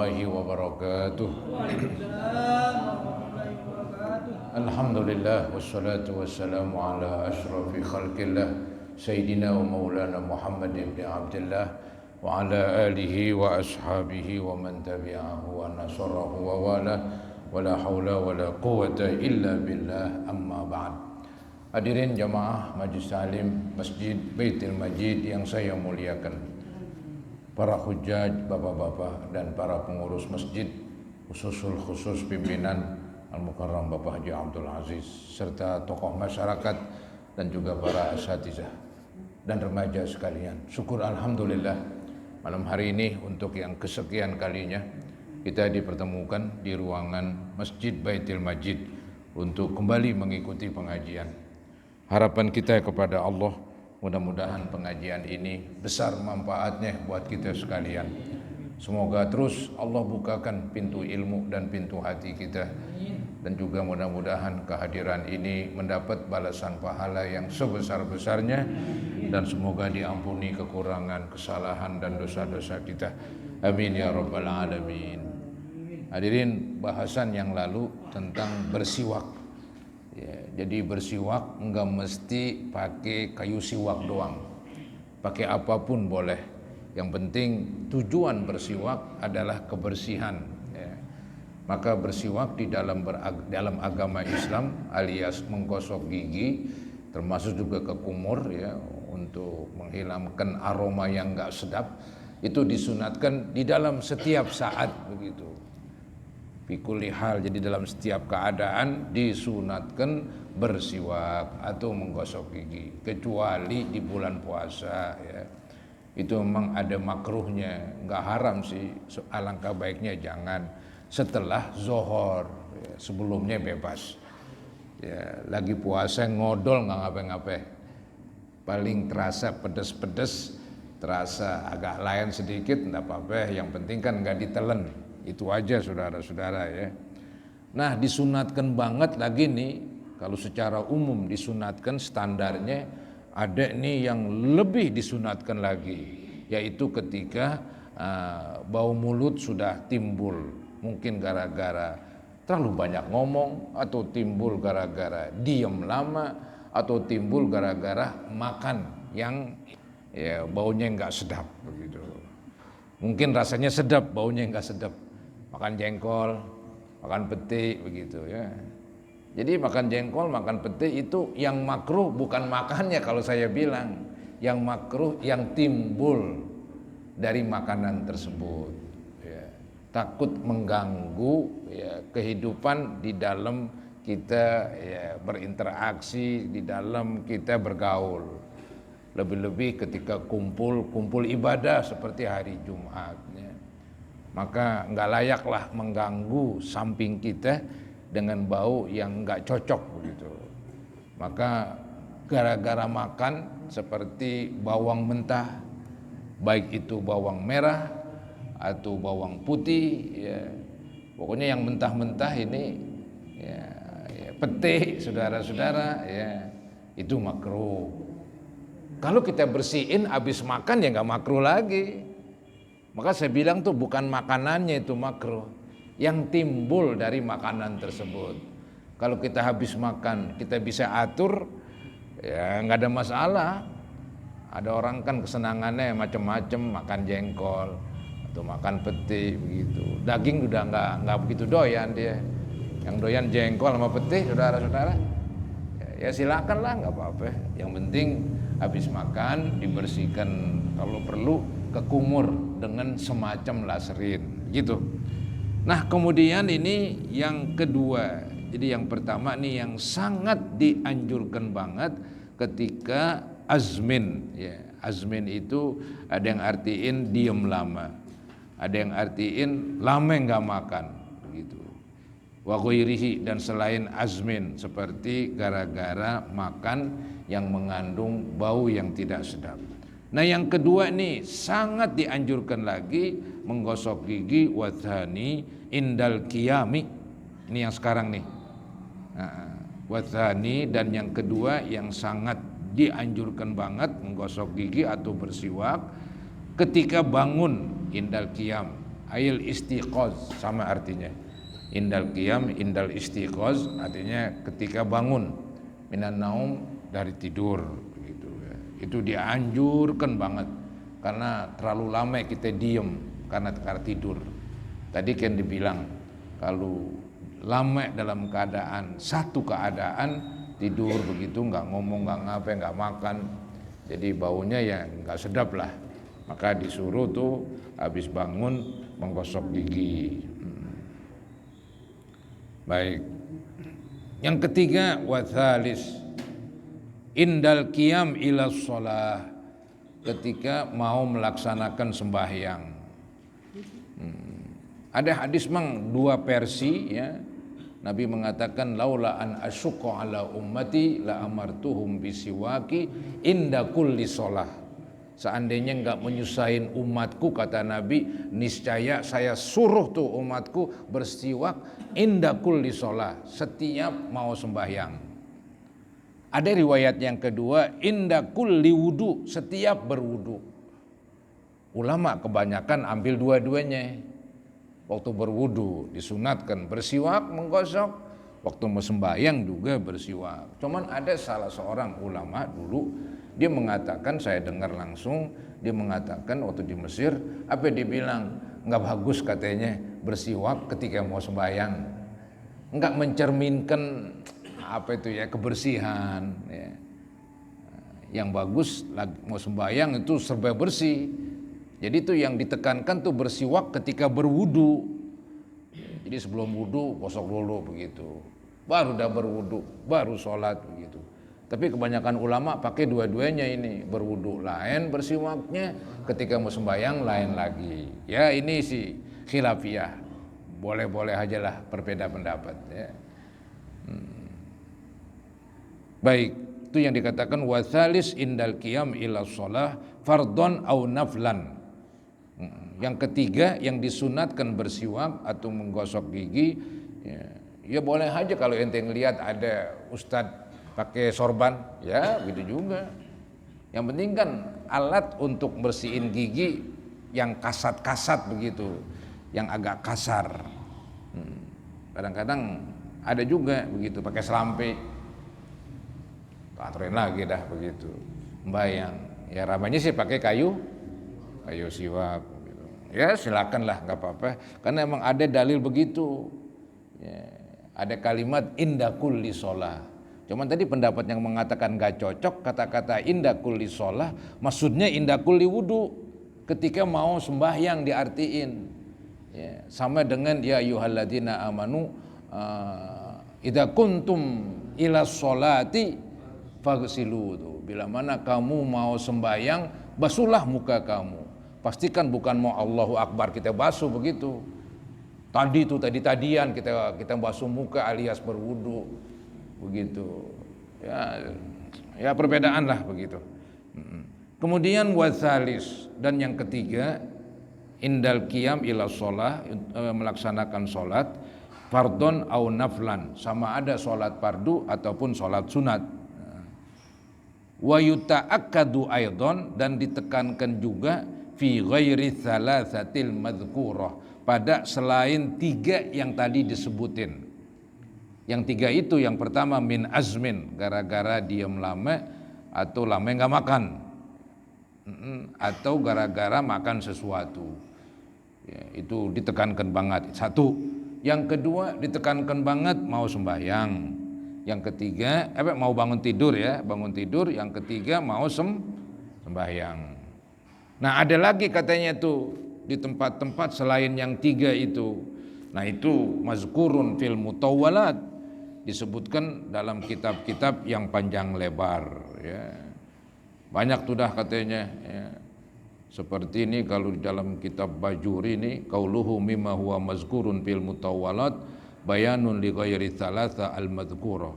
warahmatullahi wabarakatuh. Alhamdulillah wassalatu wassalamu ala asrafi khalqillah Sayyidina wa maulana Muhammad ibn Abdullah wa ala alihi wa ashabihi wa man tabi'ahu wa nasarahu wa wala wa la hawla wa la quwata illa billah, amma ba'd. Hadirin jamaah Majlis Ta'lim Masjid Baitul Majid yang saya muliakan, para hujjaj, bapak-bapak dan para pengurus masjid, khusus pimpinan Al-Mukarram Bapak Haji Abdul Aziz, serta tokoh masyarakat dan juga para asatizah dan remaja sekalian. Syukur alhamdulillah, malam hari ini untuk yang kesekian kalinya kita dipertemukan di ruangan Masjid Baitul Majid untuk kembali mengikuti pengajian. Harapan kita kepada Allah, mudah-mudahan pengajian ini besar manfaatnya buat kita sekalian. Semoga terus Allah bukakan pintu ilmu dan pintu hati kita, dan juga mudah-mudahan kehadiran ini mendapat balasan pahala yang sebesar-besarnya, dan semoga diampuni kekurangan, kesalahan dan dosa-dosa kita. Amin ya rabbal alamin. Hadirin, bahasan yang lalu tentang bersiwak. Ya, jadi bersiwak enggak mesti pakai kayu siwak doang, pakai apapun boleh. Yang penting tujuan bersiwak adalah kebersihan. Ya. Maka bersiwak di dalam agama Islam alias menggosok gigi, termasuk juga ke kumur ya, untuk menghilangkan aroma yang enggak sedap, itu disunatkan di dalam setiap saat begitu. Fikuli hal, jadi dalam setiap keadaan disunatkan bersiwak atau menggosok gigi, kecuali di bulan puasa ya. Itu memang ada makruhnya, nggak haram sih, alangkah baiknya jangan setelah zohor ya, sebelumnya bebas ya. Lagi puasa ngodol nggak ngapain-ngapain, paling terasa pedes-pedes, terasa agak layan sedikit, nggak apa-apa, yang penting kan nggak ditelen. Itu aja saudara-saudara ya. Nah, disunatkan banget lagi nih, kalau secara umum disunatkan, standarnya ada nih yang lebih disunatkan lagi, yaitu ketika bau mulut sudah timbul, mungkin gara-gara terlalu banyak ngomong, atau timbul gara-gara diem lama, atau timbul gara-gara makan yang ya baunya nggak sedap begitu. Mungkin rasanya sedap, baunya nggak sedap. Makan jengkol, makan peti begitu ya. Jadi makan jengkol, makan peti itu yang makruh, bukan makannya kalau saya bilang. Yang makruh yang timbul dari makanan tersebut ya. Takut mengganggu ya, kehidupan di dalam kita ya, berinteraksi, di dalam kita bergaul. Lebih-lebih ketika kumpul ibadah seperti hari Jumat ya. Maka enggak layaklah mengganggu samping kita dengan bau yang enggak cocok begitu. Maka gara-gara makan seperti bawang mentah, baik itu bawang merah atau bawang putih ya. Pokoknya yang mentah-mentah ini ya, pete saudara-saudara ya, itu makruh. Kalau kita bersihin habis makan ya enggak makruh lagi. Maka saya bilang tuh bukan makanannya itu makruh, yang timbul dari makanan tersebut. Kalau kita habis makan, kita bisa atur, ya nggak ada masalah. Ada orang kan kesenangannya macam-macam, makan jengkol atau makan peti begitu. Daging udah nggak begitu doyan dia. Yang doyan jengkol sama peti, saudara-saudara. Ya silakanlah, nggak apa-apa. Yang penting habis makan dibersihkan, kalau perlu ke kumur dengan semacam laserin gitu. Nah, kemudian ini yang kedua. Jadi yang pertama nih yang sangat dianjurkan banget ketika azmin ya. Azmin itu ada yang artiin diem lama, ada yang artiin lama nggak makan begitu. Wa ghairihi, dan selain azmin, seperti gara-gara makan yang mengandung bau yang tidak sedap. Nah, yang kedua nih sangat dianjurkan lagi, menggosok gigi wadhani indal qiyami. Ini yang sekarang nih. Wadhani, dan yang kedua yang sangat dianjurkan banget menggosok gigi atau bersiwak ketika bangun indal qiyam. Ail istiqoz sama artinya. Indal qiyam, indal istiqoz artinya ketika bangun minan naum dari tidur begitu ya. Itu dianjurkan banget karena terlalu lama kita diem karena tidur. Tadi kan dibilang kalau lama dalam keadaan satu keadaan tidur begitu, nggak ngomong, nggak ngapa, nggak makan, jadi baunya ya nggak sedap lah. Maka disuruh tuh habis bangun menggosok gigi. Baik. Yang ketiga wathalis indal qiyam ila shalah, ketika mau melaksanakan sembahyang. Ada hadis mang dua versi ya. Nabi mengatakan laula an asyqa ala ummati la amartuhum bisiwaki inda kulli shalah. Seandainya enggak menyusahin umatku, kata Nabi, niscaya saya suruh tuh umatku bersiwak inda kulli shalah, setiap mau sembahyang. Ada riwayat yang kedua inda kulli wudu, setiap berwudu. Ulama kebanyakan ambil dua-duanya. Waktu berwudu disunatkan bersiwak, menggosok. Waktu mau sembahyang juga bersiwak. Cuman ada salah seorang ulama dulu, dia mengatakan, saya dengar langsung, dia mengatakan waktu di Mesir, apa dia bilang, nggak bagus katanya bersiwak ketika mau sembahyang, nggak mencerminkan apa itu ya, kebersihan ya. Yang bagus mau sembahyang itu serba bersih. Jadi itu yang ditekankan tuh bersiwak ketika berwudu. Jadi sebelum wudu gosok dulu begitu, baru udah berwudu, baru sholat begitu. Tapi kebanyakan ulama pakai dua-duanya ini, berwudu lain, bersiwaknya ketika mau sembahyang lain lagi. Ya ini sih khilafiyah, boleh-boleh aja lah berbeda pendapat ya. Baik, itu yang dikatakan wasalis indal qiyam ila shalah fardhon au naflan. Yang ketiga yang disunatkan bersiwak atau menggosok gigi ya boleh aja kalau ente ngelihat ada ustadz pakai sorban, ya gitu juga. Yang penting kan alat untuk bersihin gigi yang kasat-kasat begitu, yang agak kasar. Kadang-kadang ada juga begitu pakai selampe, aturin lagi dah begitu, membayang. Ya ramanya sih pakai kayu siwak. Gitu. Ya silakan lah, nggak apa-apa. Karena emang ada dalil begitu. Ya, ada kalimat inda kulli shalah. Cuman tadi pendapat yang mengatakan gak cocok kata-kata inda kulli shalah, maksudnya inda kulli wudu, ketika mau sembahyang diartiin. Ya, sama dengan ya ayyuhalladzina amanu idza kuntum ila sholati faghsilu, tuh bila mana kamu mau sembahyang basuhlah muka kamu. Pastikan bukan mau Allahu Akbar kita basuh begitu. Tadian kita basuh muka alias berwudu begitu. Ya perbedaan lah begitu. Kemudian wasalis, dan yang ketiga indal qiyam ila shalah, melaksanakan salat fardhon au naflan, sama ada salat fardu ataupun salat sunat. Wa yuta'akkadu aidan, dan ditekankan juga fi ghairi thalathatil madhkurah, pada selain tiga yang tadi disebutin. Yang tiga itu yang pertama min azmin, gara-gara diam lama atau lama nggak makan, atau gara-gara makan sesuatu. Ya, itu ditekankan banget. Satu. Yang kedua ditekankan banget mau sembahyang. Yang ketiga mau bangun tidur ya, bangun tidur. Yang ketiga mau sembahyang. Nah ada lagi katanya tuh di tempat-tempat selain yang tiga itu. Nah itu mazkurun fil mutawwalat, disebutkan dalam kitab-kitab yang panjang lebar ya. Banyak tuh dah katanya ya. Seperti ini kalau di dalam kitab Bajuri ini, qauluhu mimma huwa mazkurun fil mutawwalat bayanun li ghairi thalatha al madhkurah.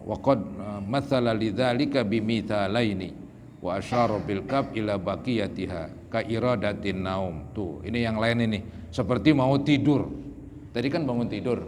Wa qad mathala lidzalika bimithalaini wa asyara bil kaf ila baqiyatiha ka iradatin naum. Tuh, ini yang lain ini. Seperti mau tidur. Tadi kan bangun tidur.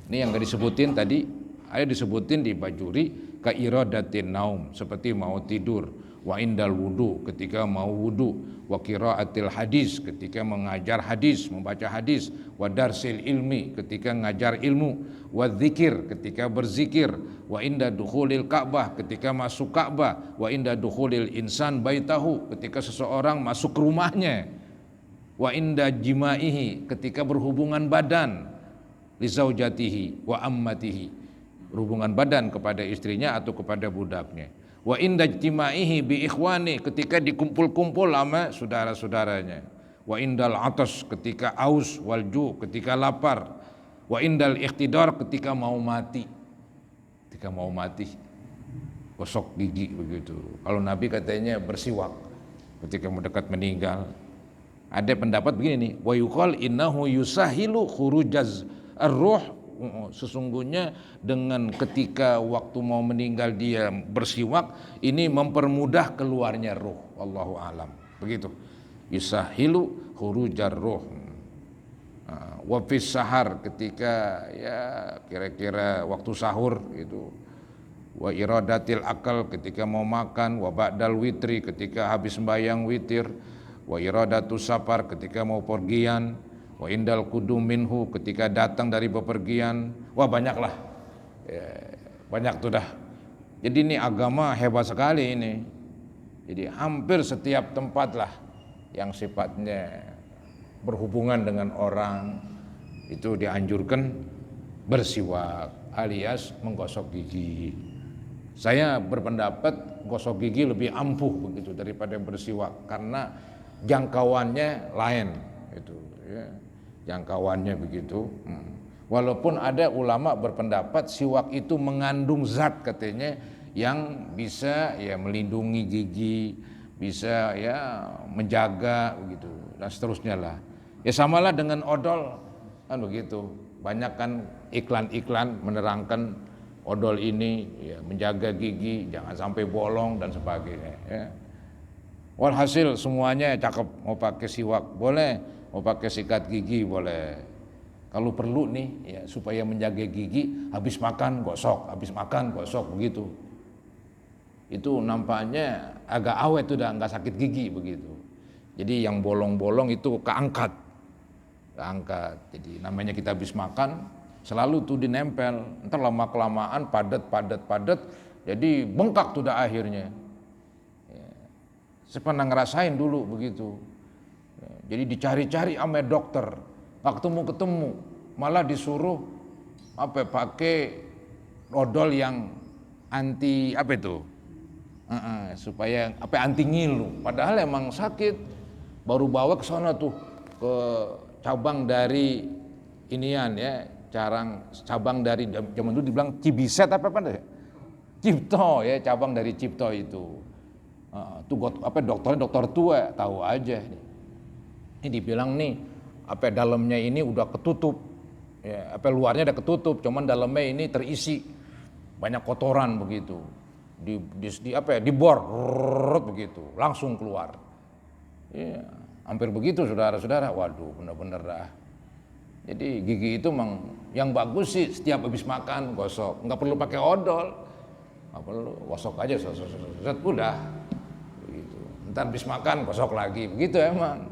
Ini yang gak disebutin tadi, ada disebutin di Bajuri ka iradatin naum, seperti mau tidur. wa indal wudu ketika mau wudu, wa qiraatil hadis ketika mengajar hadis, membaca hadis, wa darsil ilmi ketika ngajar ilmu, wa dzikir ketika berzikir, wa inda dukhulil Ka'bah ketika masuk Ka'bah, wa inda dukhulil insan baitahu ketika seseorang masuk ke rumahnya, wa inda jimaihi ketika berhubungan badan, li zaujatihi wa ammatihi berhubungan badan kepada istrinya atau kepada budaknya, wa inda ijtimaihi bi ikhwani ketika dikumpul-kumpul sama saudara-saudaranya, wa indal atas ketika aus, wal ju ketika lapar, wa indal ikhtidar ketika mau mati, gosok gigi begitu. Kalau Nabi katanya bersiwak ketika mendekat meninggal. Ada pendapat begini nih, wa yuqal innahu yusahilu khurujaz ar-ruh, sesungguhnya dengan ketika waktu mau meninggal dia bersiwak ini mempermudah keluarnya ruh. Wallahu alam. Begitu. Yusahilu khurujar ruh. Wa fis sahar ketika ya kira-kira waktu sahur itu. Wa iradatil akal ketika mau makan, wa ba'dal witri ketika habis sembahyang witir, wa iradatus safar ketika mau pergian, wa indal qudum minhu ketika datang dari bepergian. Wah banyaklah ya, banyak tuh dah. Jadi ini agama hebat sekali ini. Jadi hampir setiap tempat lah yang sifatnya berhubungan dengan orang itu dianjurkan bersiwak alias menggosok gigi. Saya berpendapat gosok gigi lebih ampuh begitu daripada bersiwak karena jangkauannya lain itu ya. Jangkauannya begitu. Walaupun ada ulama berpendapat siwak itu mengandung zat katanya yang bisa ya melindungi gigi, bisa ya menjaga begitu dan seterusnya lah. Ya samalah dengan odol kan begitu. Banyak kan iklan-iklan menerangkan odol ini ya menjaga gigi jangan sampai bolong dan sebagainya ya. Walhasil semuanya cakep, mau pakai siwak boleh, mau pakai sikat gigi boleh. Kalau perlu nih ya supaya menjaga gigi habis makan gosok begitu. Itu nampaknya agak awet udah nggak sakit gigi begitu. Jadi yang bolong-bolong itu keangkat. Jadi namanya kita habis makan selalu tuh dinempel. Ntar lama kelamaan padat. Jadi bengkak tuh dah akhirnya. Saya pernah ngerasain dulu begitu. Jadi dicari-cari sama dokter, nggak ketemu, malah disuruh pakai odol yang anti supaya anti ngilu. Padahal emang sakit. Baru bawa ke sana tuh ke cabang dari inian ya, cabang dari zaman dulu dibilang Cibiset Cipto ya, cabang dari Cipto itu. Dokter tua tahu aja. Ini dibilang nih dalamnya ini udah ketutup, ya, luarnya udah ketutup, cuman dalamnya ini terisi banyak kotoran begitu. Dibor begitu, langsung keluar. Ya, hampir begitu saudara-saudara. Waduh, benar-benar dah. Jadi gigi itu memang yang bagus sih setiap habis makan gosok, nggak perlu pakai odol, nggak perlu, gosok aja, udah. Ntar habis makan gosok lagi begitu emang.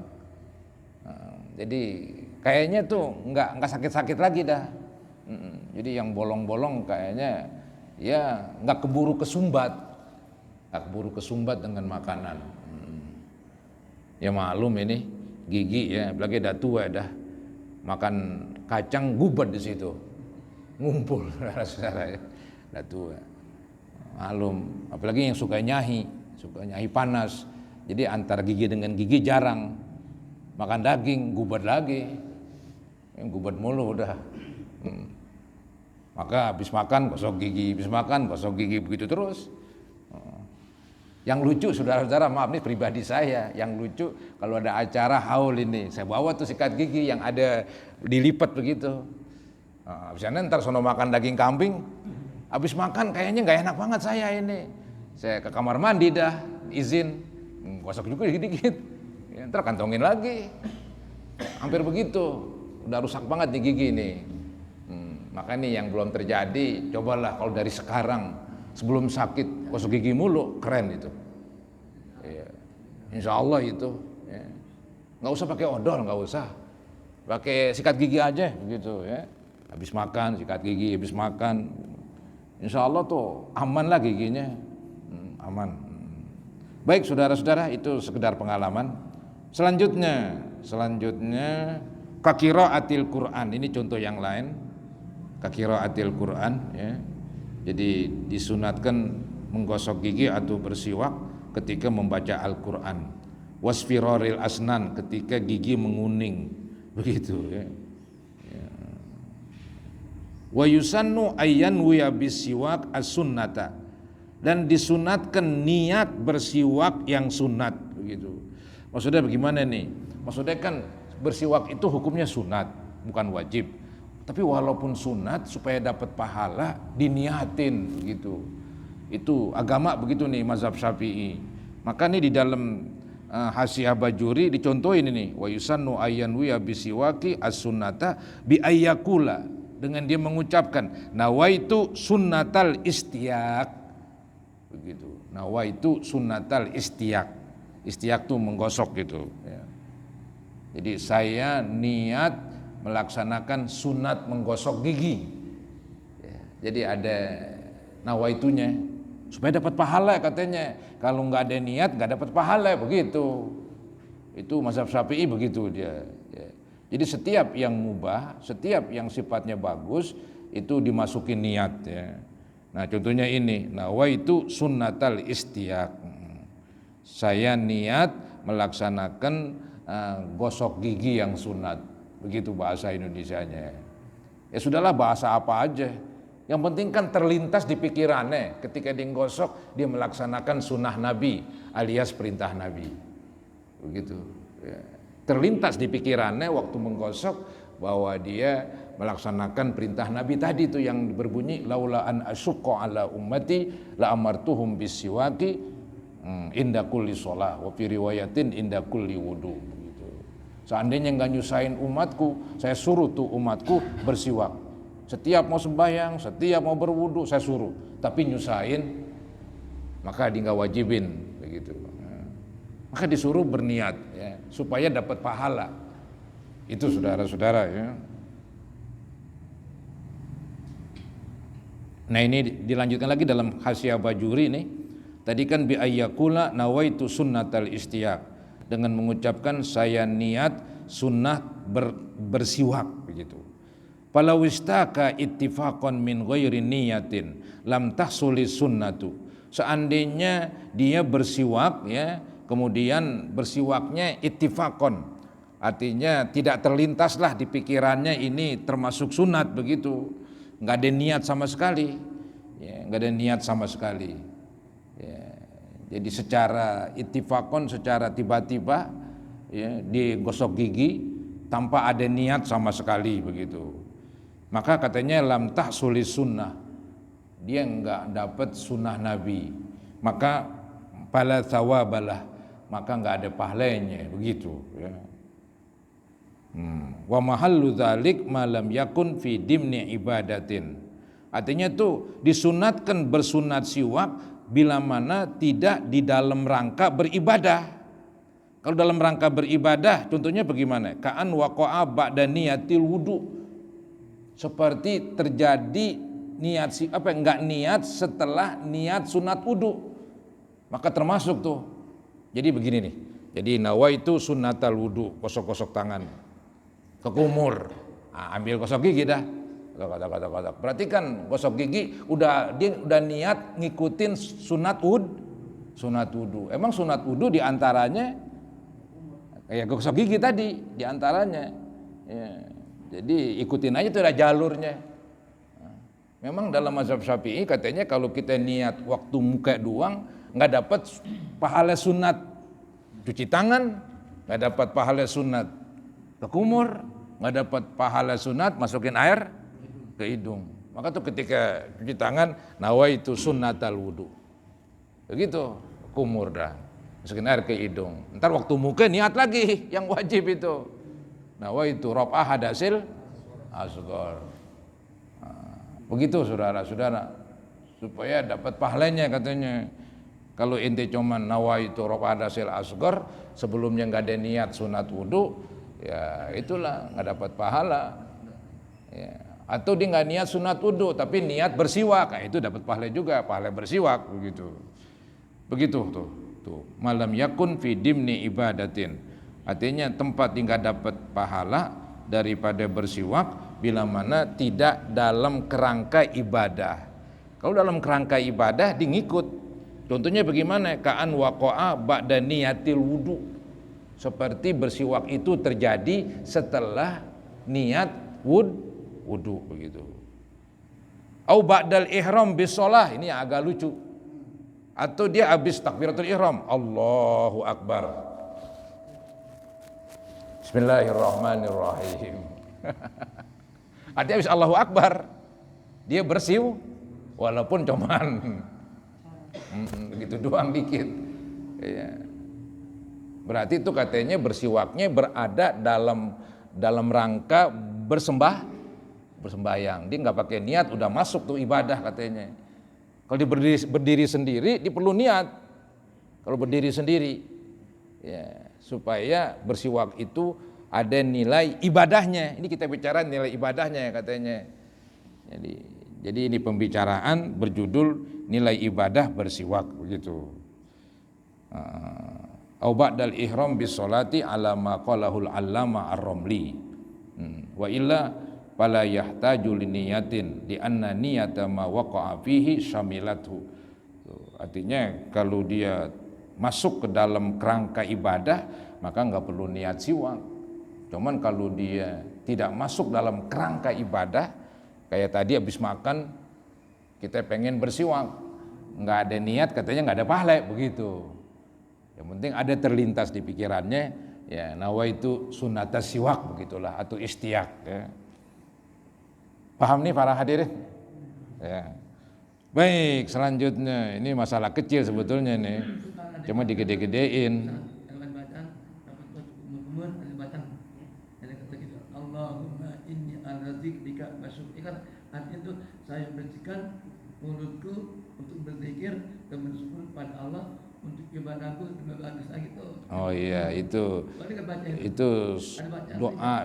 Jadi kayaknya tuh nggak sakit-sakit lagi dah. Jadi yang bolong-bolong kayaknya ya nggak keburu kesumbat dengan makanan. Ya maklum ini gigi ya, apalagi dah tua dah makan kacang gubat di situ, ngumpul saudara-saudara ya, dah tua. Maklum, apalagi yang suka nyahi panas. Jadi antara gigi dengan gigi jarang makan daging, gubat lagi, gubat mulu udah. Maka habis makan gosok gigi begitu terus. Yang lucu saudara-saudara, maaf nih pribadi saya, yang lucu kalau ada acara haul ini, saya bawa tuh sikat gigi yang ada dilipat begitu. Habisnya ntar sono makan daging kambing, habis makan kayaknya nggak enak banget saya ini. Saya ke kamar mandi dah, izin, gosok juga dikit-dikit, ya, ntar kantongin lagi. Hampir begitu, udah rusak banget nih gigi nih. Maka nih yang belum terjadi, cobalah kalau dari sekarang sebelum sakit gosok gigi mulu, keren itu. insya Allah itu. Ya. Nggak usah pakai odol, nggak usah. Pakai sikat gigi aja begitu ya. Habis makan sikat gigi, habis makan, insya Allah tuh aman lah giginya, aman. Baik saudara-saudara, itu sekedar pengalaman. Selanjutnya kakiraatil Quran, ini contoh yang lain. Kakiraatil Quran ya. Jadi disunatkan menggosok gigi atau bersiwak ketika membaca Al-Quran. Wasfiraril asnan, ketika gigi menguning, begitu ya. Wa yusannu ayyan wiya bisiwak as-sunnata, dan disunatkan niat bersiwak yang sunat, begitu. Maksudnya bagaimana nih? Maksudnya kan bersiwak itu hukumnya sunat, bukan wajib. Tapi walaupun sunat, supaya dapat pahala diniatin gitu. Itu agama begitu nih, mazhab Syafi'i. Maka nih di dalam Hasyiah Bajuri dicontohin ini, wa yusannu ayyan wiya bisiwaki as-sunnata bi ayyakula, dengan dia mengucapkan nawaitu sunnatal istiyak, begitu. Nawaitu sunnatal istiyak. Istiyak tuh menggosok gitu ya. Jadi saya niat melaksanakan sunat menggosok gigi ya. Jadi ada nawaitunya supaya dapat pahala katanya. Kalau nggak ada niat nggak dapat pahala, begitu. Itu mazhab Syafi'i begitu dia ya. Jadi setiap yang mubah, setiap yang sifatnya bagus itu dimasukin niat ya. Nah contohnya ini, nawaitu sunnatal istiyak, saya niat melaksanakan gosok gigi yang sunat, begitu bahasa Indonesianya. Ya sudahlah, bahasa apa aja, yang penting kan terlintas di pikirannya ketika dia gosok, dia melaksanakan sunnah Nabi alias perintah Nabi, begitu ya. Terlintas di pikirannya waktu menggosok bahwa dia melaksanakan perintah Nabi tadi itu yang berbunyi laula an asyqa ala ummati la amartuhum bisiwaki inda kulli shalah wa fi riwayatin inda kulli wudu, gitu. Seandainya enggak nyusahin umatku, saya suruh tuh umatku bersiwak. Setiap mau sembahyang, setiap mau berwudu saya suruh, tapi nyusahin maka dia enggak wajibin, begitu. Maka disuruh berniat ya, supaya dapat pahala. Itu saudara-saudara ya. Nah ini dilanjutkan lagi dalam Hasyiah Bajuri nih. Tadi kan bi ayyakula nawaitu sunnatal istiyak, dengan mengucapkan saya niat sunnah bersiwak, begitu. Falawistaka ittifaqan min ghairi niyatin lam tahsuli sunnatu. Seandainya dia bersiwak ya, kemudian bersiwaknya ittifaqan, artinya tidak terlintaslah di pikirannya ini termasuk sunat, begitu. Nggak ada niat sama sekali ya, nggak ada niat sama sekali ya. Jadi secara ittifaqan, secara tiba-tiba ya, digosok gigi tanpa ada niat sama sekali, begitu. Maka katanya lam tahsuli sunnah, dia nggak dapat sunnah Nabi, maka fala thawabalah, maka nggak ada pahalanya, begitu ya. Wa mahallu dzalik ma lam yakun fi dimni ibadatin. Artinya tuh disunatkan bersunat siwak bila mana tidak di dalam rangka beribadah. Kalau dalam rangka beribadah contohnya bagaimana? Ka'an waqa'a ba'da niyatil wudu. Seperti terjadi niat enggak niat setelah niat sunat wudu. Maka termasuk tuh. Jadi begini nih. Jadi nawaitu sunnatal wudu, gosok-gosok tangan. Ke kumur, ambil gosok gigi dah, kotak. Berarti kan gosok gigi dia udah niat ngikutin sunat wudu. Emang sunat wudu diantaranya kayak gosok gigi tadi diantaranya. Ya, jadi ikutin aja tuh ada jalurnya. Memang dalam mazhab Syafi'i katanya kalau kita niat waktu muka doang nggak dapat pahala sunat cuci tangan, nggak dapat pahala sunat ke kumur, nggak dapat pahala sunat masukin air ke hidung. Maka tuh ketika cuci tangan nawaitu sunnatal wudu, begitu kumur dah masukin air ke hidung. Ntar waktu muka niat lagi yang wajib itu nawaitu raf'ah hadasil asghar. Begitu saudara-saudara, supaya dapat pahalanya katanya. Kalau ente cuman nawaitu rafa hadasil asghar, sebelumnya nggak ada niat sunat wudu, ya itulah nggak dapat pahala. Ya. Atau dia nggak niat sunat wudu tapi niat bersiwak, nah, itu dapat pahala juga, pahala bersiwak begitu. Begitu tuh. Malam yakun fi dimni ibadatin. Artinya tempat dia nggak dapat pahala daripada bersiwak bila mana tidak dalam kerangka ibadah. Kalau dalam kerangka ibadah dia ngikut. Contohnya bagaimana? Ka'an waqa'a ba'da niyatil wudu. Seperti bersiwak itu terjadi setelah niat wudu begitu. Au ba'dal ihram bis shalah, ini agak lucu. Atau dia habis takbiratul ihram, Allahu akbar. Bismillahirrahmanirrahim. Artinya habis Allahu akbar, dia bersiw walaupun cuman begitu doang dikit. Ya. Berarti itu katanya bersiwaknya berada dalam rangka bersembahyang. Dia nggak pakai niat udah masuk tuh ibadah katanya. Kalau dia berdiri sendiri dia perlu niat. Kalau berdiri sendiri ya, supaya bersiwak itu ada nilai ibadahnya. Ini kita bicara nilai ibadahnya katanya. Jadi ini pembicaraan berjudul nilai ibadah bersiwak begitu. Au ba'dal ihram bis sholati ala ma qalahul allama ar-ramli. Wa illa fala yahtaju liniyatin li anna niyata ma waqa'a fihi syamilathu. Artinya kalau dia masuk ke dalam kerangka ibadah maka enggak perlu niat siwak. Cuman kalau dia tidak masuk dalam kerangka ibadah, kayak tadi habis makan kita pengen bersiwak, nggak ada niat katanya nggak ada pahala begitu. Yang penting ada terlintas di pikirannya, ya nawaitu sunatas siwak begitulah atau istiak. Ya. Paham nih para hadirin? Ya. Baik, selanjutnya ini masalah kecil sebetulnya nih, cuma digede-gedein. Allahumma inni ala dzikrika wa syukrika, artinya itu saya bersihkan mulutku untuk berzikir dan bersyukur pada Allah untuk ibadahku lebih bagus lagi tuh. Oh iya, itu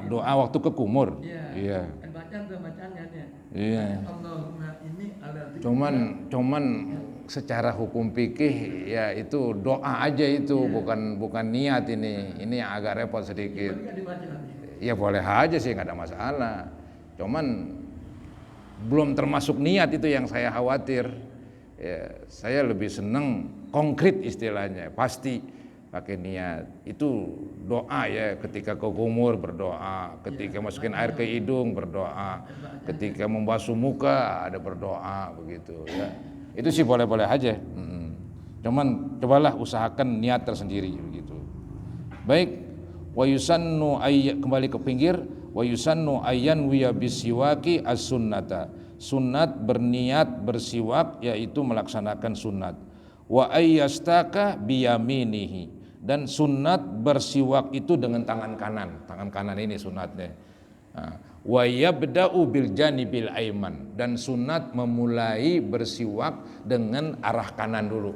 doa waktu ke kumur. Iya. Ada bacaan tuh bacaannya dia. Iya. Allahumma inni ala dzikrika. Cuman secara hukum fikih ya itu doa aja itu, bukan niat ini. Ini agak repot sedikit. Ya boleh aja sih, nggak ada masalah. Cuman belum termasuk niat itu yang saya khawatir. Ya, saya lebih seneng konkret istilahnya, pasti pakai niat. Itu doa ya, ketika ke kumur berdoa, ketika masukin air ke hidung berdoa, ketika membasuh muka ada berdoa begitu ya. Itu sih boleh-boleh aja. Cuman cobalah usahakan niat tersendiri begitu. Baik. Wa yusannu kembali ke pinggir, wa yusannu ayyan wiya bisiwaki as-sunnata. Sunnat berniat bersiwak yaitu melaksanakan sunnat. Wa ayyastaka biyaminihi, dan sunnat bersiwak itu dengan tangan kanan ini sunnatnya. Wa yabda'u bil janibil aiman, dan sunnat memulai bersiwak dengan arah kanan dulu.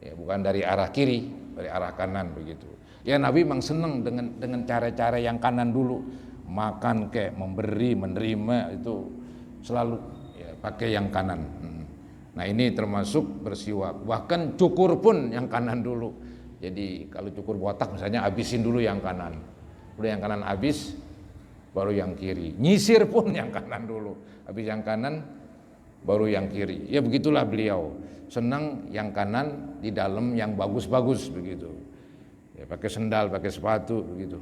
Ya, bukan dari arah kiri, dari arah kanan begitu. Ya Nabi memang senang dengan cara-cara yang kanan dulu, makan kayak memberi, menerima itu selalu ya, pakai yang kanan. Nah ini termasuk bersiwak. Bahkan cukur pun yang kanan dulu. Jadi kalau cukur botak misalnya habisin dulu yang kanan. Udah yang kanan habis, baru yang kiri. Nyisir pun yang kanan dulu. Habis yang kanan, baru yang kiri. Ya begitulah beliau. Senang yang kanan di dalam yang bagus-bagus begitu. Ya, pakai sendal, pakai sepatu begitu.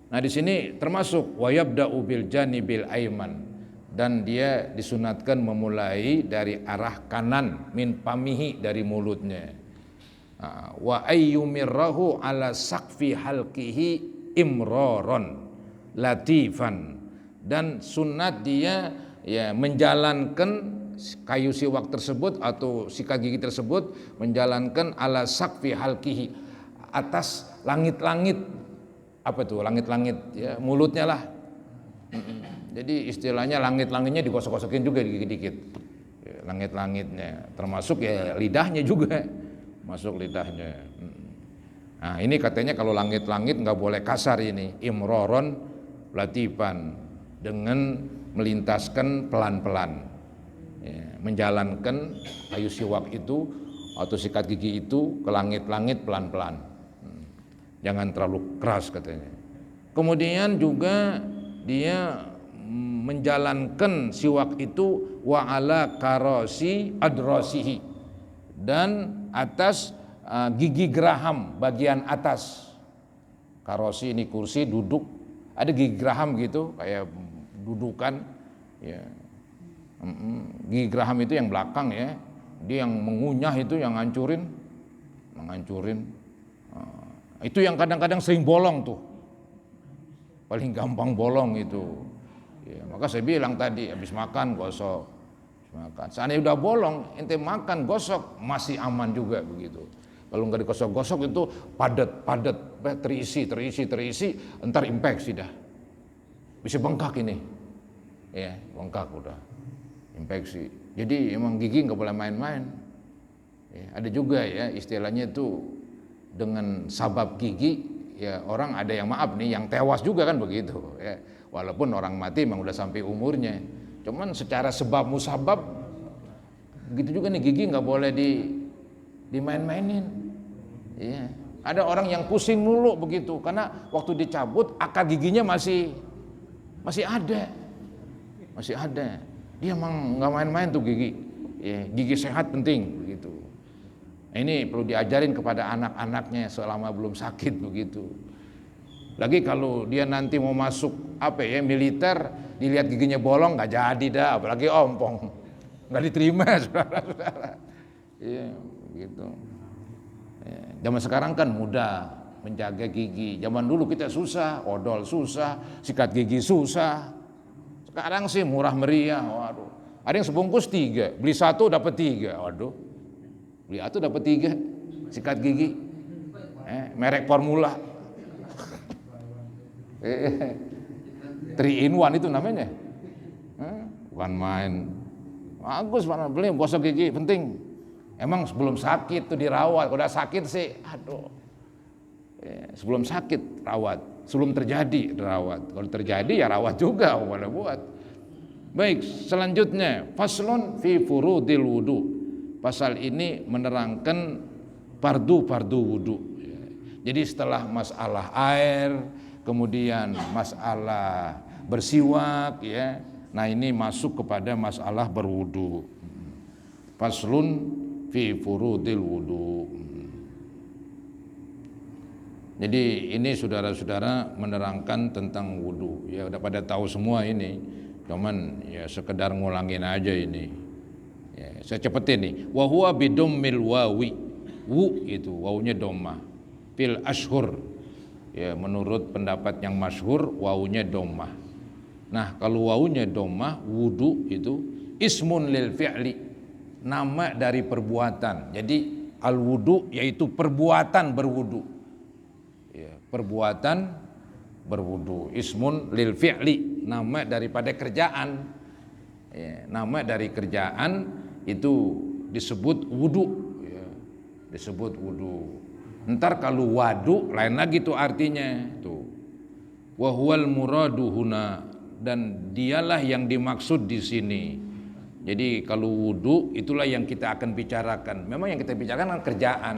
Nah di sini termasuk wayabda'u bil janibil aiman, dan dia disunatkan memulai dari arah kanan, min pamihi, dari mulutnya. Wa ayyumirrahu ala saqfi halqihi imroron latifan, dan sunat dia ya menjalankan kayu siwak tersebut atau sikat gigi tersebut, menjalankan ala saqfi halqihi, atas langit-langit, apa tuh langit-langit ya, mulutnya lah. Jadi istilahnya langit-langitnya digosok-gosokin juga dikit-dikit, langit-langitnya, termasuk ya lidahnya juga masuk lidahnya. Nah ini katanya kalau langit-langit nggak boleh kasar ini, imroron latifan, dengan melintaskan pelan-pelan, ya, menjalankan kayu siwak itu atau sikat gigi itu ke langit-langit pelan-pelan, jangan terlalu keras katanya. Kemudian juga dia menjalankan siwak itu wa ala karosi adrasihi, dan atas gigi geraham bagian atas. Karosi ini kursi duduk, ada gigi geraham gitu kayak dudukan ya. Gigi geraham itu yang belakang ya, dia yang mengunyah itu yang menghancurin. Itu yang kadang-kadang sering bolong tuh, paling gampang bolong itu ya. Maka saya bilang tadi habis makan gosok, seandainya udah bolong ente makan gosok masih aman juga begitu. Kalau nggak digosok-gosok itu padat, terisi, entar infeksi dah, bisa bengkak ini, ya bengkak udah, infeksi. Jadi emang gigi nggak boleh main-main. Ya, ada juga ya istilahnya itu dengan sabab gigi, ya orang ada yang maaf nih, yang tewas juga kan begitu. Ya, walaupun orang mati emang udah sampai umurnya, cuman secara sebab musabab, begitu juga nih gigi nggak boleh dimain-mainin. Ya. Ada orang yang pusing mulu begitu karena waktu dicabut akar giginya masih ada. Dia emang nggak main-main tuh gigi. Ya, gigi sehat penting begitu. Nah, ini perlu diajarin kepada anak-anaknya selama belum sakit begitu. Lagi kalau dia nanti mau masuk militer, dilihat giginya bolong nggak jadi dah, apalagi ompong, nggak diterima saudara-saudara. Iya begitu. Zaman sekarang kan mudah menjaga gigi. Zaman dulu kita susah, odol susah, sikat gigi susah. Sekarang sih murah meriah. Waduh, ada yang sebungkus 3, beli 1 dapat 3. Waduh, beli 1 dapat 3 sikat gigi. Merek formula. 3 in 1 itu namanya. Bukan main. Bagus mana beli gosok gigi penting. Emang sebelum sakit tuh dirawat. Kalau udah sakit sih, aduh. Sebelum sakit rawat, sebelum terjadi rawat. Kalau terjadi ya rawat juga, boleh buat. Baik, selanjutnya faslun fi furudil wudu. Pasal ini menerangkan fardu wudu. Jadi setelah masalah air, kemudian masalah bersiwak ya. Nah, ini masuk kepada masalah berwudu. Faslun fi furudil wudu. Jadi ini saudara-saudara menerangkan tentang wudu. Ya udah pada tahu semua ini. Cuman ya sekedar ngulangin aja ini. Ya, saya cepetin nih. Wa huwa bidammil wawi. Wu itu wawunya dhammah. Fil ashhur. Ya menurut pendapat yang masyhur wawunya dhammah. Nah, kalau wawunya dhammah, wudu itu ismun lil fi'li. Nama dari perbuatan. Jadi al-wudu yaitu perbuatan berwudu. Ya, perbuatan berwudu. Ismun lil fi'li, nama daripada kerjaan. Ya, nama dari kerjaan itu disebut wudu. Ya, disebut wudu. Ntar kalau wadu lain lagi tuh artinya. Tuh. Wa huwal muradu huna, dan dialah yang dimaksud di sini. Jadi kalau wudu itulah yang kita akan bicarakan. Memang yang kita bicarakan kan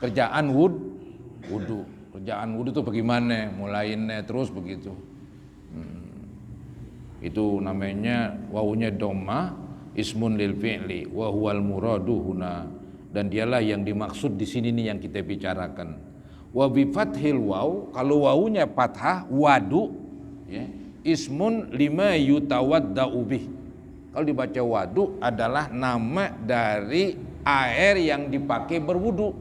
kerjaan wudu. Kerjaan wudu itu bagaimana? Mulainya terus begitu. Itu namanya wawunya dhammah, ismun lil fi'li, wa huwal muradu huna, dan dialah yang dimaksud di sini nih yang kita bicarakan. Wa bi fathil waw, kalau wawunya fathah wadu ya, ismun lima yutawaddau bih. Kalau dibaca wadu adalah nama dari air yang dipakai berwudu.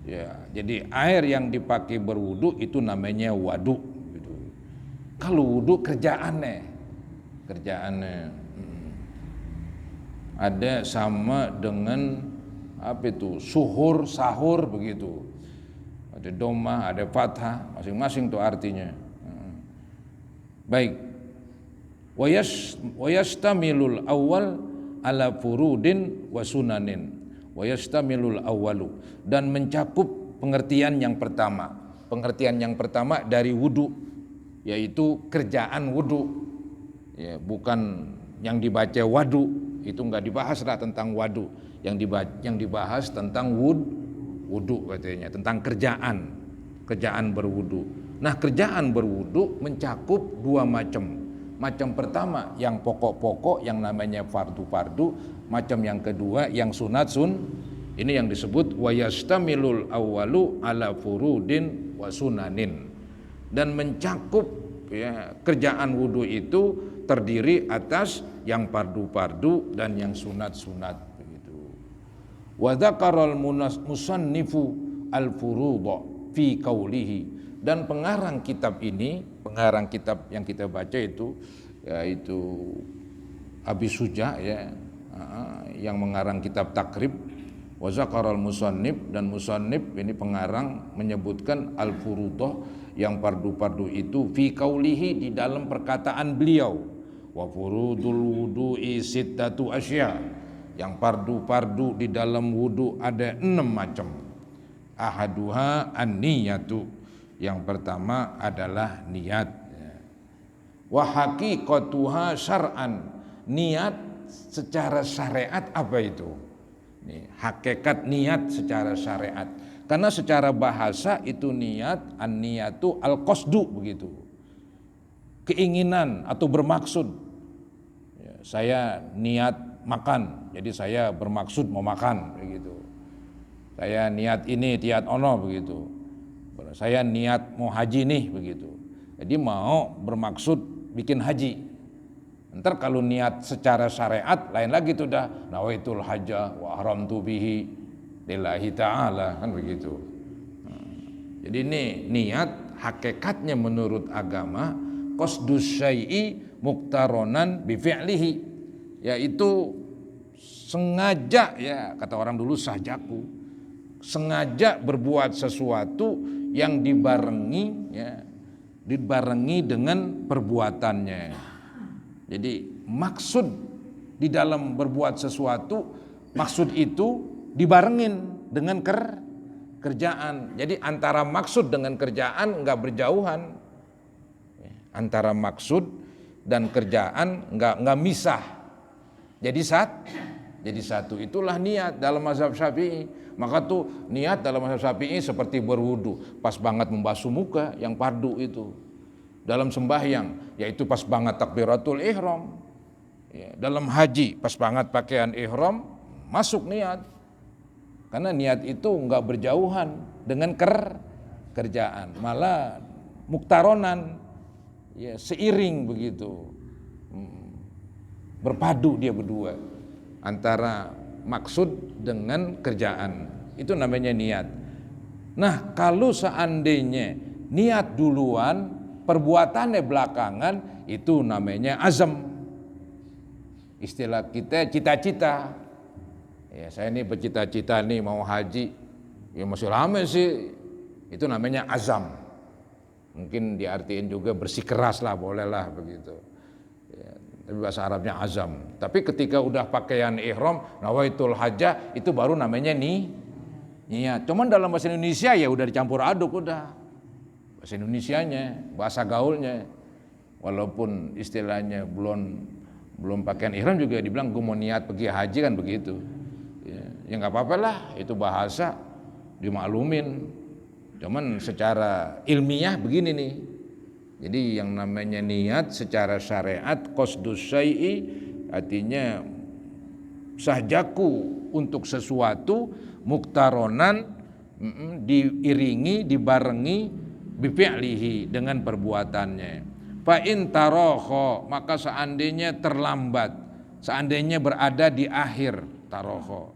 Ya, jadi air yang dipakai berwudu itu namanya wadu. Gitu. Kalau wudu kerjaannya ada sama dengan apa itu suhur, sahur begitu. Ada dhammah, ada fathah, masing-masing tuh artinya. Baik. Wa yastamilul awal ala furudin wa sunanin wa yastamilul awwalu, dan mencakup pengertian yang pertama. Pengertian yang pertama dari wudu, yaitu kerjaan wudu, ya, bukan yang dibaca wadu, itu enggak dibahas lah tentang wadu, yang dibahas tentang wudu katanya, tentang kerjaan berwudu. Nah, kerjaan berwudu mencakup dua macam. Macam pertama yang pokok-pokok yang namanya fardu-fardu, macam yang kedua yang sunat-sun. Ini yang disebut wa yastamilul awwalu ala furudin wa sunanin. Dan mencakup, ya, kerjaan wudu itu terdiri atas yang fardu-fardu dan yang sunat-sunat begitu. Wa dzakaral musannifu al-furudha fi qaulihi, dan pengarang kitab yang kita baca itu yaitu Abi Suja, ya, yang mengarang kitab Takrib. Wa dzakaral musannif, dan musannif ini pengarang menyebutkan al-furudha yang fardu-fardu itu fi qaulihi, di dalam perkataan beliau, wa furudul wudu'i sittatu asya, yang fardu-fardu di dalam wudu ada 6 macam. Ahaduha an-niyatu, yang pertama adalah niat. Wa haqiqatuha syar'an, niat secara syariat apa itu? Nih, hakikat niat secara syariat. Karena secara bahasa itu niat, an-niyatu al-qasdu begitu. Keinginan atau bermaksud. Ya, saya niat makan, jadi saya bermaksud mau makan begitu. Saya niat ini, niat ono begitu. Saya niat mau haji nih begitu. Jadi mau bermaksud bikin haji. Ntar kalau niat secara syariat lain lagi tuh dah, nawaitul hajja wa haramtu bihi lillahi ta'ala, kan begitu. Jadi ini niat hakikatnya menurut agama qasdus syai'i muqtaronan bi fi'lihi, yaitu sengaja, ya kata orang dulu sahjaku, sengaja berbuat sesuatu yang dibarengi, ya, dibarengi dengan perbuatannya. Jadi maksud di dalam berbuat sesuatu, maksud itu dibarengin dengan kerjaan. Jadi antara maksud dengan kerjaan enggak berjauhan. Antara maksud dan kerjaan enggak misah. Jadi satu. Itulah niat dalam mazhab Syafi'i. Maka tuh niat dalam mazhab Syafi'i seperti berwudu, pas banget membasuh muka yang fardu itu. Dalam sembahyang, yaitu pas banget takbiratul ihram. Ya, dalam haji, pas banget pakaian ihram, masuk niat. Karena niat itu enggak berjauhan dengan kerjaan, malah muktaronan, ya, seiring begitu. Berpadu dia berdua antara maksud dengan kerjaan. Itu namanya niat. Nah, kalau seandainya niat duluan, perbuatannya belakangan, itu namanya azam. Istilah kita cita-cita. Ya, saya ini bercita-cita nih mau haji. Ya masih lama sih. Itu namanya azam. Mungkin diartiin juga bersikeras lah, boleh lah begitu. Ya, tapi bahasa Arabnya azam. Tapi ketika udah pakaian ihram, nawaitul hajjah, itu baru namanya niat. Cuman dalam bahasa Indonesia ya udah dicampur aduk udah. Bahasa Indonesianya, bahasa gaulnya, walaupun istilahnya belum pakaian ihram juga dibilang gue mau niat pergi haji, kan begitu. Ya nggak apa-apa lah, itu bahasa dimaklumin. Cuman secara ilmiah begini nih. Jadi yang namanya niat secara syariat qasdus syai'i, artinya sahjaku untuk sesuatu, muktaronan, diiringi, dibarengi bifi'lihi, dengan perbuatannya. Fa in tarokho, maka seandainya terlambat, seandainya berada di akhir tarokho.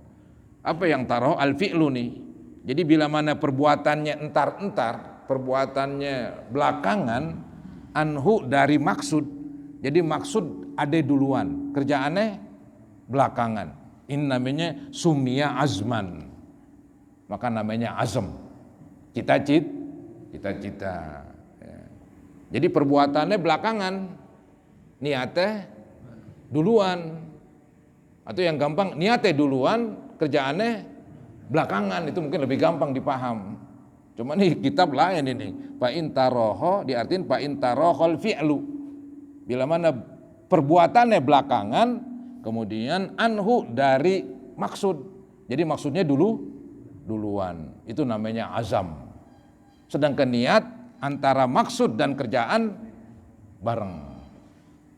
Apa yang tarokho? Al-fi'lu nih. Jadi bila mana perbuatannya entar-entar, perbuatannya belakangan, anhu dari maksud. Jadi maksud ada duluan, kerjaannya belakangan. Ini namanya sumia azman. Maka namanya azam. Cita-cita. Ya. Jadi perbuatannya belakangan, niatnya duluan. Atau yang gampang, niatnya duluan, kerjaannya belakangan, itu mungkin lebih gampang dipaham. Cuma nih kitab lain ini. Fa in taroho diartiin fa in tarohol fi'lu. Bila mana perbuatannya belakangan, kemudian anhu dari maksud. Jadi maksudnya duluan. Itu namanya azam. Sedangkan niat antara maksud dan kerjaan bareng.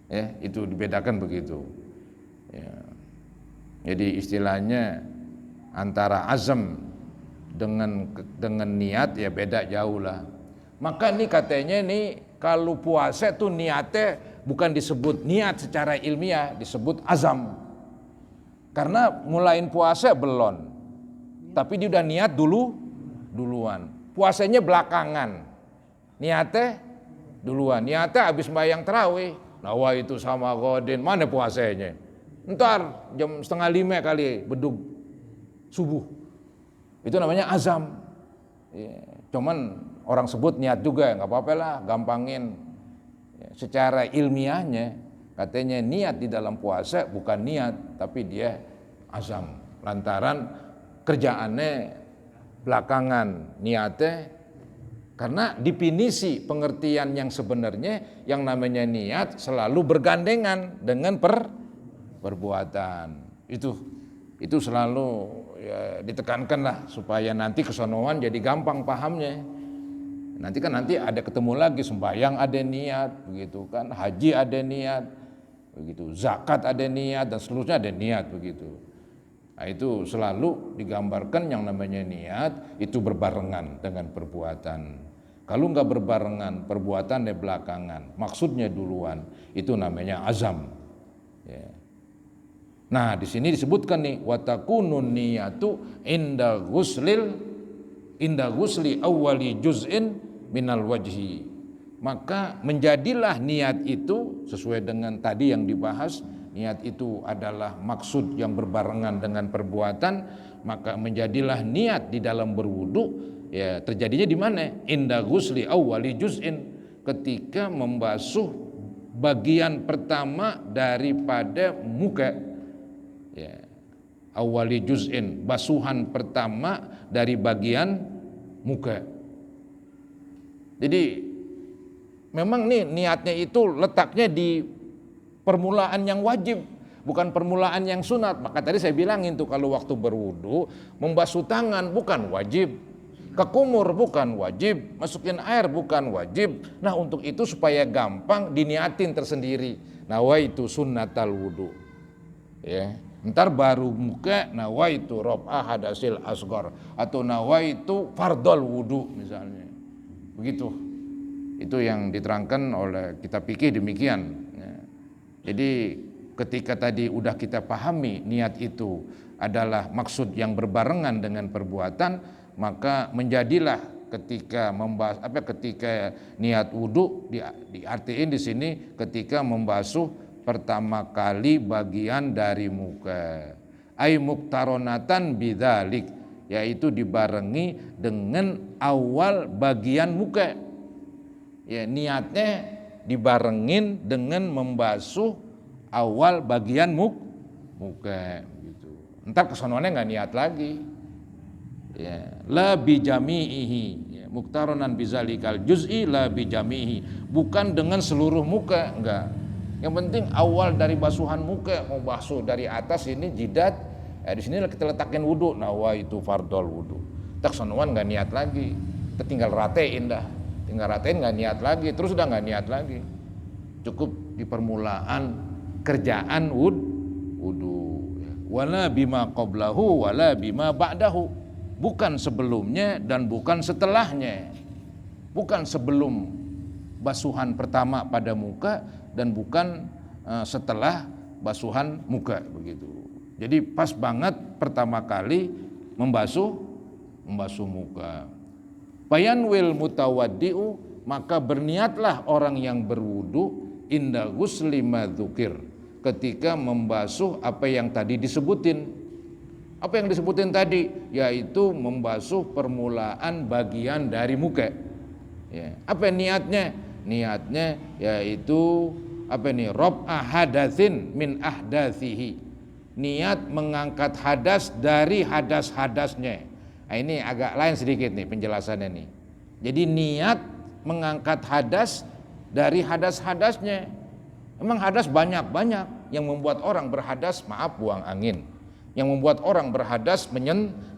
Ya, itu dibedakan begitu. Ya. Jadi istilahnya antara azam dengan niat ya beda jauh lah. Maka nih katanya nih kalau puasa tuh niatnya bukan disebut niat secara ilmiah, disebut azam. Karena mulain puasa belum, tapi dia udah niat duluan. Puasanya belakangan, niatnya duluan. Niatnya habis sembahyang tarawih, nawa itu sama godin, mana puasanya? Ntar jam 4:30 kali bedug subuh. Itu namanya azam. Ya, cuman orang sebut niat juga, nggak apa-apa lah, gampangin. Ya, secara ilmiahnya katanya niat di dalam puasa bukan niat, tapi dia azam. Lantaran kerjaannya belakangan, niatnya. Karena definisi pengertian yang sebenarnya yang namanya niat selalu bergandengan dengan perbuatan. Itu selalu ya ditekankan lah supaya nanti kesonoan jadi gampang pahamnya. Nanti ada ketemu lagi, sembahyang ada niat, begitu kan, haji ada niat, begitu, zakat ada niat dan seterusnya ada niat begitu. Nah, itu selalu digambarkan yang namanya niat itu berbarengan dengan perbuatan. Kalau nggak berbarengan, perbuatannya belakangan, maksudnya duluan, itu namanya azam. Ya. Nah, di sini disebutkan nih watakunun niyatu inda ghusli awwali juz'in minal wajhi. Maka menjadilah niat itu sesuai dengan tadi yang dibahas, niat itu adalah maksud yang berbarengan dengan perbuatan, maka menjadilah niat di dalam berwudu ya terjadinya di mana? Inda ghusli awwali juz'in, ketika membasuh bagian pertama daripada muka. Ya, awali juz'in, basuhan pertama dari bagian muka. Jadi memang nih niatnya itu letaknya di permulaan yang wajib, bukan permulaan yang sunat. Maka tadi saya bilangin tuh kalau waktu berwudu membasuh tangan bukan wajib, ke kumur bukan wajib, masukin air bukan wajib. Nah untuk itu supaya gampang diniatin tersendiri. Nawaitu sunnatal wudu. Ya. Ntar baru muka nawaitu raf'a hadasil asghar atau nawaitu fardol wudu misalnya. Begitu. Itu yang diterangkan oleh kitab fikih demikian. Ya. Jadi ketika tadi udah kita pahami niat itu adalah maksud yang berbarengan dengan perbuatan, maka menjadilah ketika ketika niat wudu diartiin di sini ketika membasuh pertama kali bagian dari muka. Ai muktaronatan bidzalik, yaitu dibarengi dengan awal bagian muka. Ya, niatnya dibarengin dengan membasuh awal bagian muka gitu. Entar kesonoannya nggak niat lagi. Ya, la bijamihi, ya, muktaronan bizalikal juz'i la bijamihi, bukan dengan seluruh muka, enggak. Yang penting awal dari basuhan muka, mau basuh dari atas ini jidat, di sini kita letakin wudu, nawaitu fardol wudu. Tak sonoan nggak niat lagi, kita tinggal ratein nggak niat lagi, terus udah nggak niat lagi. Cukup di permulaan kerjaan wudu. Wala bima qablahu wala bima ba'dahu, bukan sebelumnya dan bukan setelahnya, bukan sebelum basuhan pertama pada muka dan bukan setelah basuhan muka begitu. Jadi pas banget pertama kali membasuh muka. Fayanwil mutawaddi'u, maka berniatlah orang yang berwudu inda ghusli madzukir, ketika membasuh apa yang tadi disebutin. Apa yang disebutin tadi? Yaitu membasuh permulaan bagian dari muka. Ya. Apa niatnya? Niatnya yaitu raf'a hadatsin min ahdatsihi, niat mengangkat hadas dari hadas-hadasnya. Nah, ini agak lain sedikit nih penjelasannya nih. Jadi niat mengangkat hadas dari hadas-hadasnya. Emang hadas banyak yang membuat orang berhadas, maaf buang angin. Yang membuat orang berhadas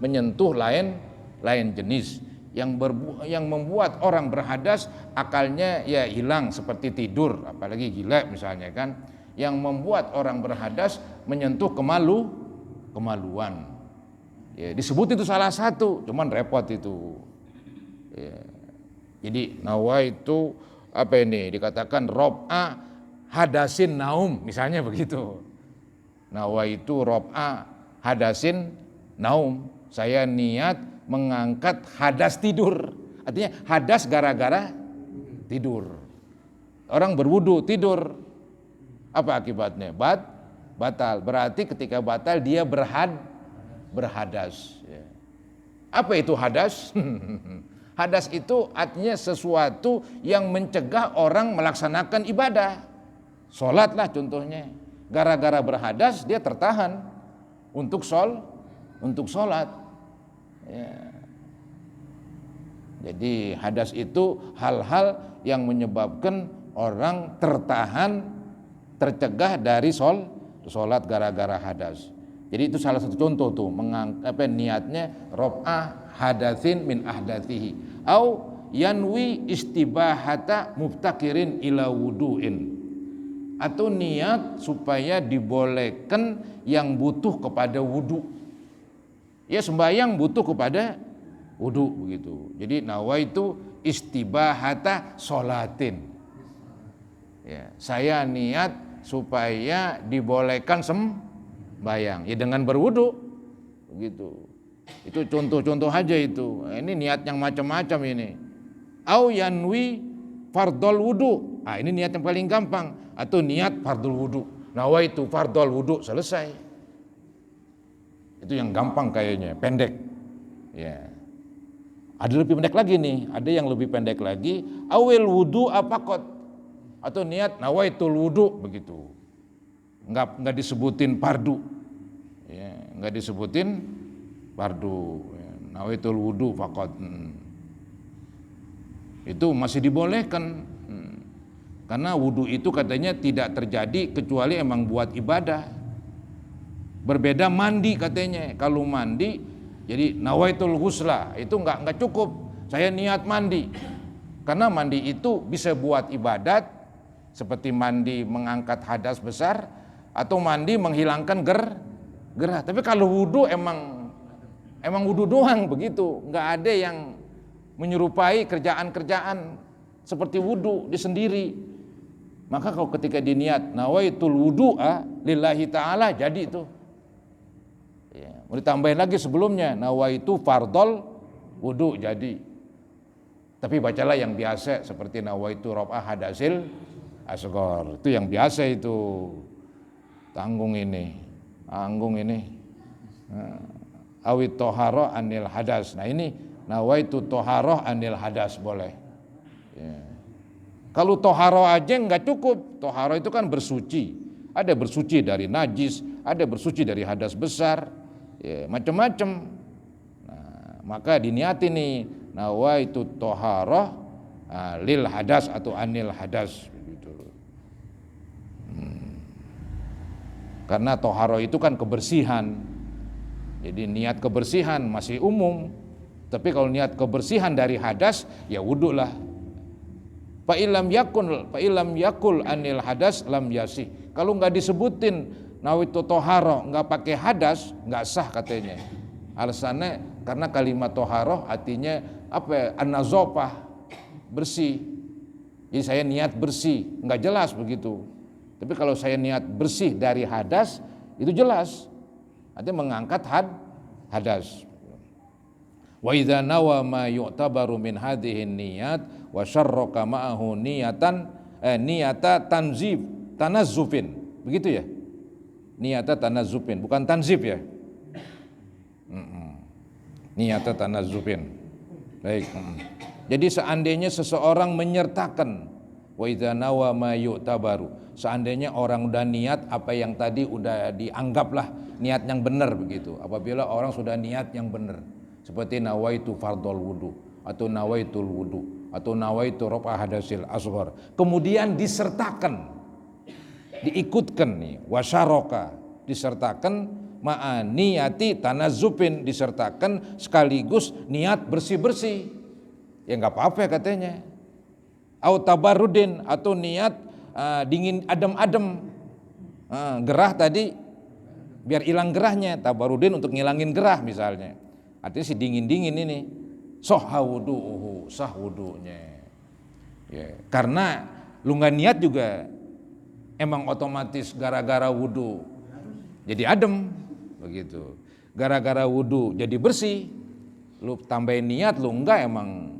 menyentuh lain jenis. Yang membuat orang berhadas akalnya ya hilang seperti tidur, apalagi gila misalnya kan. Yang membuat orang berhadas menyentuh kemaluan. Ya, disebut itu salah satu, cuman repot itu. Ya. Jadi nawa itu apa ini dikatakan rob'a hadasin naum misalnya begitu. Nawa itu rob'a hadasin naum. Saya niat mengangkat hadas tidur. Artinya hadas gara-gara tidur. Orang berwudu tidur. Apa akibatnya? Batal. Berarti ketika batal dia berhadas. Apa itu hadas? Hadas itu artinya sesuatu yang mencegah orang melaksanakan ibadah. Sholat lah contohnya. Gara-gara berhadas dia tertahan untuk sholat. Ya. Jadi hadas itu hal-hal yang menyebabkan orang tercegah dari sholat gara-gara hadas. Jadi itu salah satu contoh tuh niatnya rob'ah hadatsin min ahdatsihi au yanwi istibahata muftakirin ila wudu'in, atau niat supaya dibolehkan yang butuh kepada wudu. Ya sembahyang butuh kepada wudu begitu. Jadi nawaitu istibahata sholatin. Ya, saya niat supaya dibolehkan sembahyang ya dengan berwudu begitu. Itu contoh-contoh aja itu. Ini niat yang macam-macam ini. Au yanwi fardol wudu. Ini niat yang paling gampang. Atau niat fardul wudu. Nawaitu fardol wudu, selesai. Itu yang gampang kayaknya, pendek. Ya. Ada lebih pendek lagi nih. Ada yang lebih pendek lagi. Awil wudu apakot. Atau niat nawaitul wudu begitu. Enggak disebutin fardu. Ya, enggak disebutin fardu. Ya, nawaitul wudu faqat. Itu masih dibolehkan. Karena wudu itu katanya tidak terjadi kecuali emang buat ibadah. Berbeda mandi katanya. Kalau mandi jadi nawaitul ghusla itu enggak cukup. Saya niat mandi. Karena mandi itu bisa buat ibadat seperti mandi mengangkat hadas besar atau mandi menghilangkan gerah. Tapi kalau wudu emang wudu doang begitu, nggak ada yang menyerupai kerjaan-kerjaan seperti wudu di sendiri. Maka kalau ketika diniat nawaitul wudu'a lillahi ta'ala jadi itu. Ya, mau ditambahin lagi sebelumnya nawaitu fardol wudu jadi. Tapi bacalah yang biasa seperti nawaitu rob'ah hadasil asghar. Itu yang biasa itu. Tanggung ini. Awit toharoh anil hadas. Nah ini nawaitu toharoh anil hadas boleh. Ya. Kalau toharoh aja nggak cukup. Toharoh itu kan bersuci. Ada bersuci dari najis, ada bersuci dari hadas besar, ya, macam-macam. Nah, maka diniati nih nawaitu toharoh lil hadas atau anil hadas. Karena toharo itu kan kebersihan. Jadi niat kebersihan masih umum. Tapi kalau niat kebersihan dari hadas ya wudu lah. Fa illam yakul anil hadas lam yasih. Kalau nggak disebutin nawaitu toharo nggak pakai hadas nggak sah katanya. Alasannya karena kalimat toharo artinya apa ya? An-nazofah, bersih. Jadi saya niat bersih, nggak jelas begitu. Tapi kalau saya niat bersih dari hadas, itu jelas. Artinya mengangkat hadas. Wa idza nawa ma yu'tabaru min hadhihi niyat wa syarraka ma'ahu niyata tanazzufin. Begitu ya? Niyata tanazzufin, bukan tanzif ya? Niyata tanazzufin. Baik. Jadi seandainya seseorang menyertakan Wa idza nawa ma yu'tabaru. Seandainya orang udah niat apa yang tadi udah dianggaplah niat yang benar begitu. Apabila orang sudah niat yang benar, seperti nawaitu fardhol wudu atau nawaitul wudu atau nawaitu rafa hadasil asghar, kemudian disertakan, diikutkan nih, wasyaraka, disertakan ma'aniyati tanazupin, disertakan sekaligus niat bersih-bersih, ya nggak apa-apa katanya. Au tabarrudin, atau niat dingin adem-adem, gerah tadi biar hilang gerahnya, tabarrudin untuk ngilangin gerah misalnya, artinya si dingin-dingin ini sahha wudu'uhu, sah wudu'nya ya. Karena lu nggak niat juga emang otomatis gara-gara wudu jadi adem begitu, gara-gara wudu jadi bersih, lu tambahin niat, lu enggak emang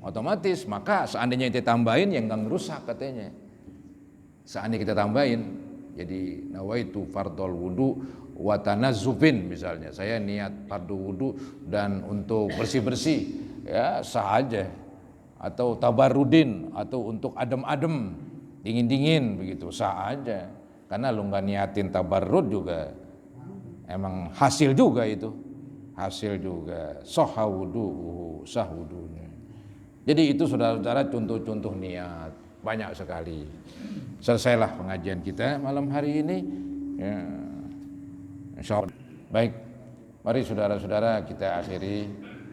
otomatis. Maka seandainya kita tambahin yang enggak ngerusak katanya, seandainya kita tambahin jadi nawaitu fardhol wudu wa tanazzufin misalnya, saya niat fardu wudu dan untuk bersih-bersih, ya sah aja. Atau tabarrudin, atau untuk adem-adem, dingin-dingin begitu, sah aja. Karena lu nggak niatin tabarrud juga emang hasil juga itu, hasil juga, sahha wudu'uhu, sah wudunya. Jadi itu saudara-saudara contoh-contoh niat, banyak sekali. Selesailah pengajian kita malam hari ini ya, insyaallah. Baik, mari saudara-saudara kita akhiri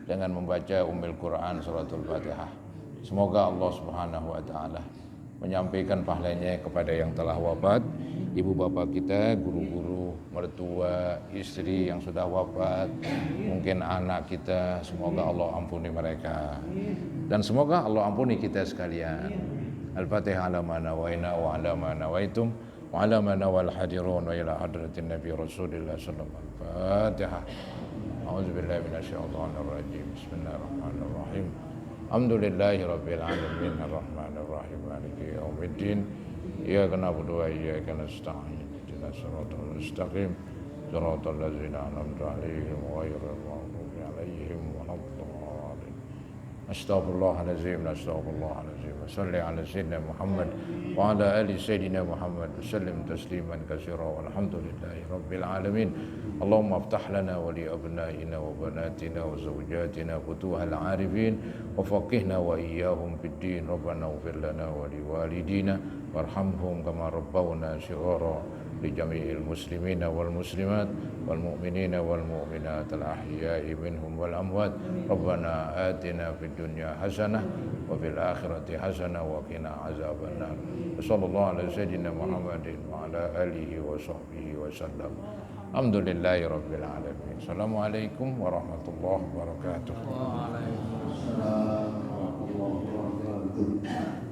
dengan membaca Ummul Quran suratul Fatihah. Semoga Allah Subhanahu wa taala menyampaikan pahalanya kepada yang telah wafat, ibu bapak kita, guru-guru, mertua, istri yang sudah wafat, mungkin anak kita, semoga Allah ampuni mereka. Dan semoga Allah ampuni kita sekalian. Al-Fatihah ala ma nawaina wa ala ma nawaitum wa ala ma nawal hadirun wa ila hadratin Nabi Rasulillah sallallahu alaihi wasallam. Al-Fatihah. A'udzubillahi minasyaitonir rajim. Bismillahirrahmanirrahim. Alhamdulillahi rabbil alamin arrahmanir rahim maliki yaumiddin. Iyyaka na'budu wa iyyaka nasta'in. Ihdinas siratal mustaqim. Siratal ladzina an'amta 'alaihim ghairil maghdubi 'alaihim waladdallin. Astaghfirullahalazim, astaghfirullahalazim. Shalli ala sayyidina Muhammad wa ala ali sayyidina Muhammad. Sallim tasliman katsira walhamdulillahi rabbil alamin. Allahumma aftah lana wa li abnaina wa banatina wa zawjatina futuhal arifin wa faqihna wa iyyahum fid din. Rabbana ighfir lana wa li walidina warhamhum kama rabbawna shighara. Li jami'il muslimina wal muslimat wal mu'minina wal mu'minat al ahya'i minhum wal amwat. Rabbana atina fid dunya hasanah wa fil akhirati hasanah wa qina azabannar. Sallallahu ala sayyidina Muhammadin wa ala alihi wa sahbihi wa sallam. Alhamdulillahi rabbil alamin. Assalamualaikum warahmatullahi wabarakatuh. Waalaikumsalam warahmatullahi wabarakatuh.